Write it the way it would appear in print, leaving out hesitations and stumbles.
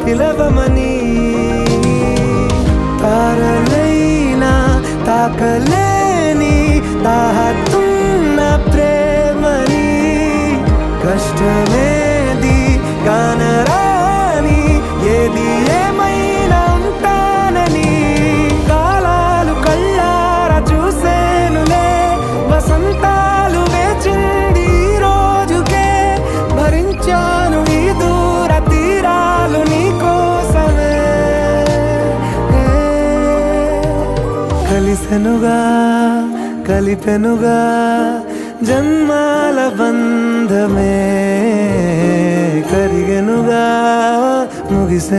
పిలవమని తారలైనా తాకలేని తాహతున్న ప్రేమని కష్టమేది కానరాని ఏది ఏమైనా ఉంటానని కాలాలు కళ్ళారా చూసేనులే వసంతాలు వేచింది ఈ రోజుకే భరించాను ఈ దూర తీరాలు నీ కోసమే కలిసెనుగా కలిపెనుగా జన్మాల బంధమే కరిగెనుగా ముగిసెను